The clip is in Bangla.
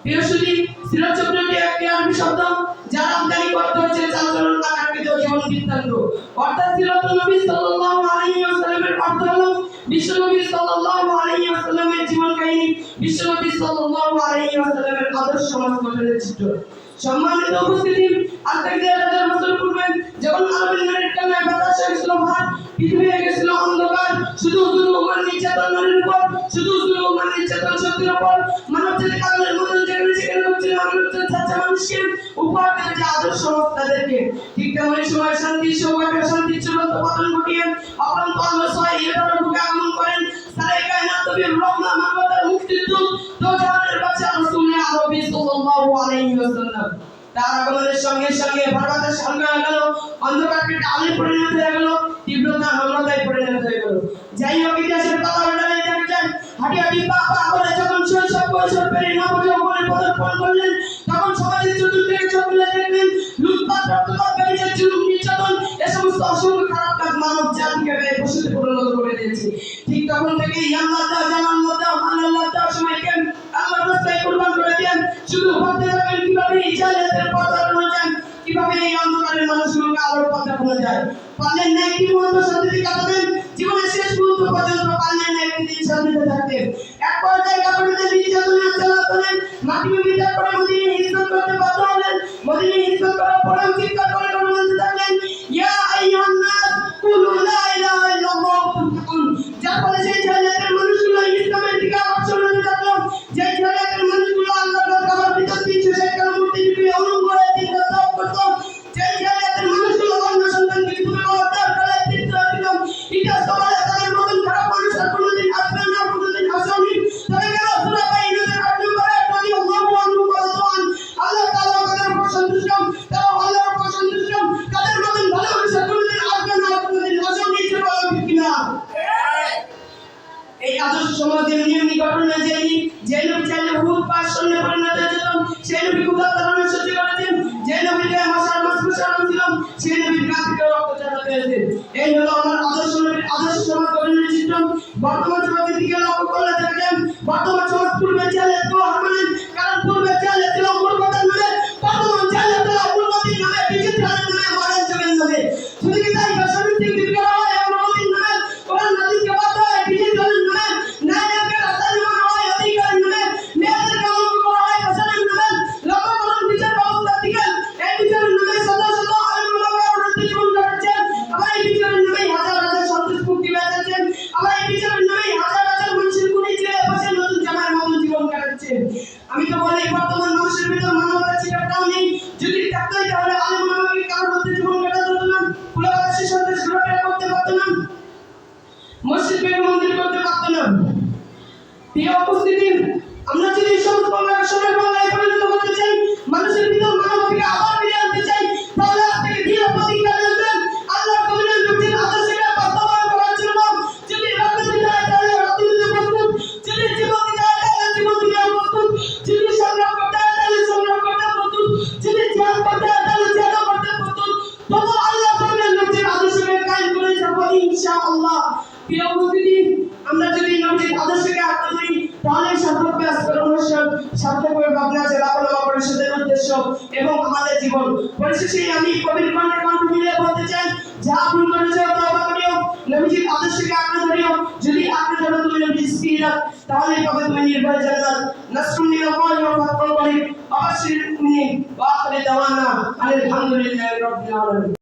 প্রিয়সুধী, সিরাত শব্দটি একটি আরবি শব্দ যার আমদানি করতে হচ্ছে চালচলন আকাঙ্ক্ষিত জীবন বৃত্তান্ত। অর্থাৎ সিরাতুন নবী সাল্লাল্লাহু আলাইহি ওয়াসাল্লামের অর্থ হলো বিশ্বনবী সাল্লাল্লাহু আলাইহি ওয়াসাল্লামের জীবন কাহিনী, বিশ্বনবী সাল্লাল্লাহু আলাইহি ওয়াসাল্লামের আদর্শ সমাজ গঠনের চিত্র। সম্মানিত উপস্থিতি, আজ থেকে 1000 বছর পূর্বে যখন আরবের নারীর কান্নায় বাতাস হয়েছিল ভার, পৃথিবী হয়ে গেছিল অন্ধকার, শুধু জুলুম আর নির্যাতন নারীর উপর, শুধু জুলুম আর নির্যাতন শক্তির উপর, মানব জাতি কালের মতন যেখানে সেখানে হচ্ছিল মানুষের ছাত্র মানুষকে উপহার দেবে যে আদর্শ সমাজ তাদেরকে। ঠিক তেমনই সময় শান্তি সৌভাগ্য শান্তি চূড়ান্ত পতন ঘটিয়ে অপরান্ত আল্লাহ সহায় এবারের বুকে আগমন করেন সারে কায়নাত নবীর রহমত মানবতার মুক্তির দূত দো জাহানের বাদশা রাসূল আরবি সাল্লাল্লাহু আলাইহি ওয়াসাল্লাম। তার আগমনের সঙ্গে সঙ্গে ভারতের সঙ্গে হয়ে গেল, অন্ধকারকে আলোয় পরিণত হয়ে গেল, তীব্রতা নম্রতায় পরিণত হয়ে গেল। যাই হোক, ইতিহাসের পাতা উল্টালে দেখা যায় হাঁটি হাঁটি পা পা করে যখন শৈশব কৈশোর পেরিয়ে নবযৌবনে পদার্পণ করলেন, তখন সমাজের চতুর্দিকে চোখ মেলে দেখলেন লুটপাট রক্তপাত বেড়েছে, জুলুম নির্যাতন এ সমস্ত অসংখ্য খারাপ কাজ মানব জাতিকে পশুতে পরিণত করে দিয়েছে। ঠিক তখন থেকেই আল্লাহ তাআলা জানাল্লাহ আল্লাহ তাআলা সময়কে আল্লাহর রাস্তায় কুরবান করে দেন। শুধু ভাবতে থাকেন কিভাবে ইজালের পথে চলা যায়, কিভাবে এই অন্ধকারের মানুষগুলোকে আলোর পথে দেখানো যায়। পারলেন না একটি মুহূর্ত শান্তিতে কাটাবেন, জীবনের শেষ মুহূর্ত পর্যন্ত পারলেন না একটি দিন শান্তিতে থাকতে। এক পর্যায়ে কাপড়ের নির্যাতনের চালাতনে মাটি বিদায় করে মদিনায় হিজরত করতে বাধ্য হলেন। মদিনায় হিজরত করার পরেও চিৎকার করে বলতে থাকলেন, ইয়া আইয়ুহান নাস কুলু লা ইলাহা ইল্লাল্লাহ তুফলিহুন। যার ফলে সেই জান্নাতের মানুষগুলো ইসলামের দিকে আকর্ষণ হতে থাকলো। যে জান্নাতের মানুষগুলো আল্লাহর কাবার ভিতর 360 টা মূর্তি রূপে অনুম করে দিন দাও করত, যে জান্নাতের মানুষগুলো কন্যা সন্তানকে জীবনে অর্জন করে দিত দিল। এটা সমাজে তাদের মতন খারাপ মানুষ আর কোনোদিন আসবে না, কোনোদিন আসেনি। তবে কেন সূরা বাইনাতের 8 নম্বরে রাদিয়াল্লাহু আনহু বলেন, আল্লাহ তাআলা তাদের উপর সন্তুষ্ট, তারা আল্লাহর উপর সন্তুষ্ট, তাদের মতন ভালো মানুষ আর কোনোদিন আসবে না, কোনোদিন আসেনি। কি বলেন ঠিক কিনা? এই আদর্শ সমাজের নিয়ম গঠন অনুযায়ী যে নবী চাইলে হুদ পাঁচ শূন্যে পরিণত হয়েছিল, সেই নবী ক্ষুধা তাড়ানো সহ্য করেছেন। যে নবীকে মশার মাসকুশারণ ছিল, সেই নবীর গা থেকে রক্ত ঝরাতে হয়েছে। এই হলো আমার আদর্শ নবীর আদর্শ সমাজ গঠনের চিত্র। বর্তমান সমাজের দিকে লক্ষ্য করলে দেখেন বর্তমান সমাজ পূর্বে চাইলে তো হারমানেন, কারণ পূর্বে চাইলে ছিল মূর্খতার নামে, বর্তমান চাইলে ছিল উন্নতির নামে, বিচিত্রের নামে, মডার্ন যুগের নামে। শুধু কি তাই ফ্যাশনের দিক থেকে করা হয় উন্নতির নামে, কোরআন হাদিসকে বাধ্য হয় ডিজিটালের নামে, নারীদেরকে রাস্তায় নামানো হয় অধিকারের নামে, মেয়েদেরকে অঙ্গ করা হয় ফ্যাশনের নামে। লক্ষ্য করুন বিচার ব্যবস্থার দিকে, এই বিচারের নামে শত শত আলেমুলামা উন্নতি জীবন কাটাচ্ছেন। আবার এই বিচারের নামে হাজার হাজার সন্ত্রাস মুক্তি পেয়েছেন। আবার এই বিচারের নামে হাজার হাজার মানুষের গুণে জেলে বসে নতুন জামার মতন জীবন কাটাচ্ছেন। আমি তো বলি বর্তমান মানুষের ভিতর মানবতার ছিটাটাও নেই। যদি থাকতোই তাহলে আলেমুলামাকে কারোর মধ্যে জীবন কাটাতে হতো না, কুলাবাসী সন্ত্রাস ঘোরাফেরা করতে পারতো না, মসজিদ বের মন্দির করতে পারতো না। প্রিয় উপস্থিতি, আমরা যদি সবুজ বাংলার সোনার বাংলায় পরিণত করতে চাই, মানুষের ভিতর মানবতাকে আবার ফিরিয়ে আনতে চাই, তাহলে আজ থেকে দৃঢ় প্রতিজ্ঞা নেবেন আল্লাহর কবিরের নবীর আদর্শকে বাস্তবায়ন করার জন্য। যদি রক্ত দিতে হয় তাহলে রক্ত দিতে প্রস্তুত, যদি জীবন দিতে হয় তাহলে জীবন দিতে প্রস্তুত, যদি সংগ্রাম করতে হয় তাহলে সংগ্রাম করতে প্রস্তুত, যদি ত্যাগ করতে হয় তাহলে ত্যাগ করতে প্রস্তুত। তবু আল্লাহ কবিরের নবীর আদর্শকে কায়েম করে যাব ইনশাআল্লাহ। প্রিয় উপস্থিতি, আমরা যদি নবীর আদর্শকে আঁকড়ে ধরি তাহলে সার্থক আজকের সার্থকভাবে ভাবনা আছে লাভলাভ পরিষদের উদ্দেশ্য এবং আমাদের জীবন। পরিশেষে আমি কবির কণ্ঠে কণ্ঠ মিলিয়ে বলতে চাই, যা ভুল করেছ তওবা করিও, নবীর আদর্শকে আঁকড়ে ধরিও। যদি আঁকড়ে ধরো তুমি নবীর সিরাত, তাহলে পাবে তুমি নির্ভয় জান্নাত। নাসরুন মিনাল্লাহি ওয়া ফাতহুন করিব। আবাশশিরিল মুমিনিন ওয়া আখিরু দাওয়ানা আলহামদুলিল্লাহি রাব্বিল আলামিন।